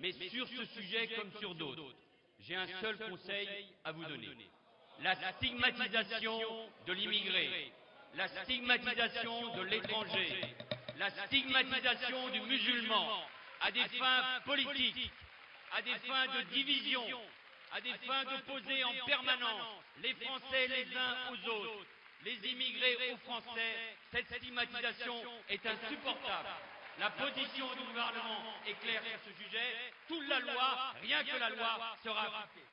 Mais sur ce sujet comme sur d'autres, j'ai un seul conseil à vous donner. La stigmatisation de l'immigré, la stigmatisation de l'étranger, la stigmatisation du musulman à des fins politiques, à des fins de division, à des fins d'opposer en permanence les Français les uns aux autres, les immigrés aux Français, cette stigmatisation est insupportable. La position du gouvernement est claire sur ce sujet. Toute la loi, rien que la loi, sera appliquée.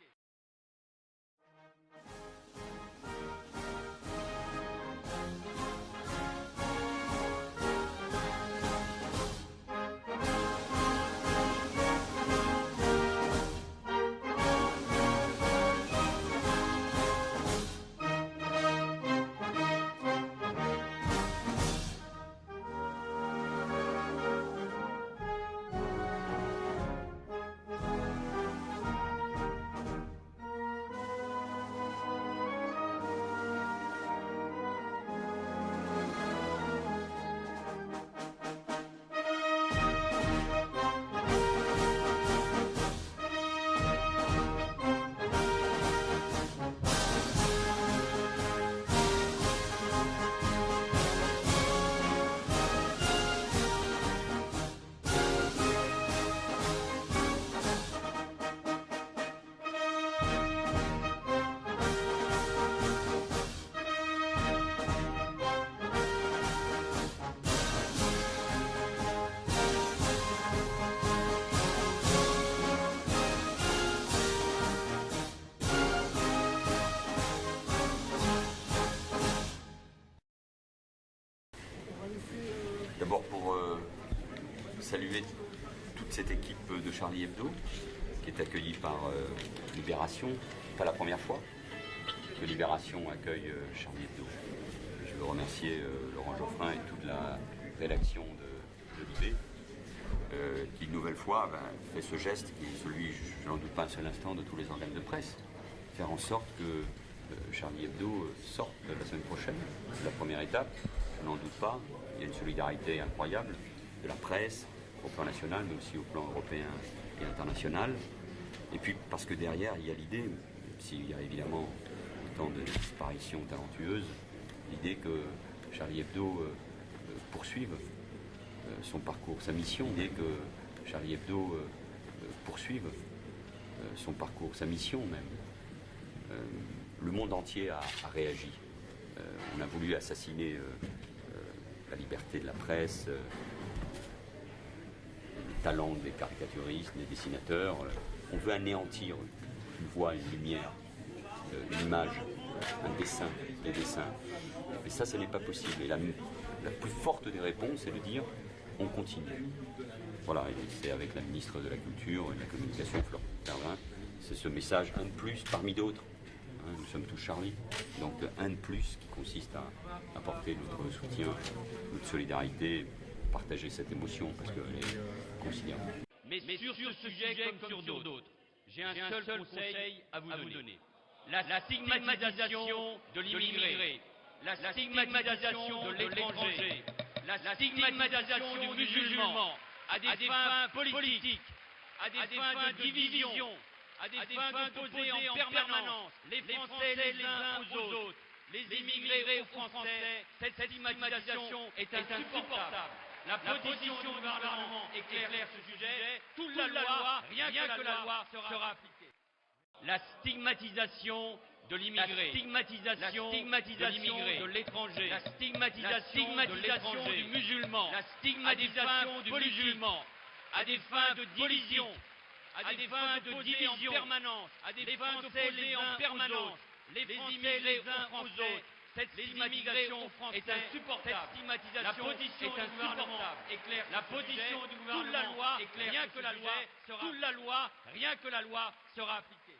D'abord pour saluer toute cette équipe de Charlie Hebdo qui est accueillie par Libération, pas la première fois que Libération accueille Charlie Hebdo. Je veux remercier Laurent Geoffrin et toute la rédaction de Libé qui une nouvelle fois fait ce geste qui est celui, je n'en doute pas un seul instant, de tous les organes de presse, faire en sorte que Charlie Hebdo sorte la semaine prochaine. C'est la première étape, je n'en doute pas. Il y a une solidarité incroyable de la presse au plan national, mais aussi au plan européen et international. Et puis parce que derrière, il y a l'idée, même s'il y a évidemment autant de disparitions talentueuses, l'idée que Charlie Hebdo poursuive son parcours, sa mission, l'idée que Charlie Hebdo poursuive son parcours, sa mission même. Le monde entier a réagi. On a voulu assassiner la liberté de la presse, le talent des caricaturistes, des dessinateurs. On veut anéantir une voix, une lumière, une image, un dessin, des dessins. Mais ça, ce n'est pas possible. Et la plus forte des réponses, c'est de dire on continue. Voilà, et c'est avec la ministre de la Culture et de la Communication, Florence Berlin, c'est ce message, un de plus parmi d'autres. Nous sommes tous Charlie, donc un de plus qui consiste à apporter notre soutien, notre solidarité, partager cette émotion parce qu'elle est considérable. Mais sur ce sujet comme sur d'autres, j'ai un seul conseil à vous donner. La stigmatisation de l'immigré, la stigmatisation de l'étranger, la stigmatisation du musulman à des fins politiques, à des fins de division, à des fins d'opposer en permanence les Français les uns aux autres, les immigrés aux Français, cette stigmatisation est insupportable. La position du gouvernement est claire sur ce sujet. Toute la loi, rien que la loi, sera appliquée. La stigmatisation de l'immigré, la stigmatisation de l'étranger, la stigmatisation du musulman, la stigmatisation du musulman à des fins de division, à des fins de division permanente, à des fins d'opposer en permanence les Français les uns aux autres. Cette stigmatisation est insupportable. La position du gouvernement est claire. La position du gouvernement est claire. Rien que la loi, rien que la loi sera appliquée.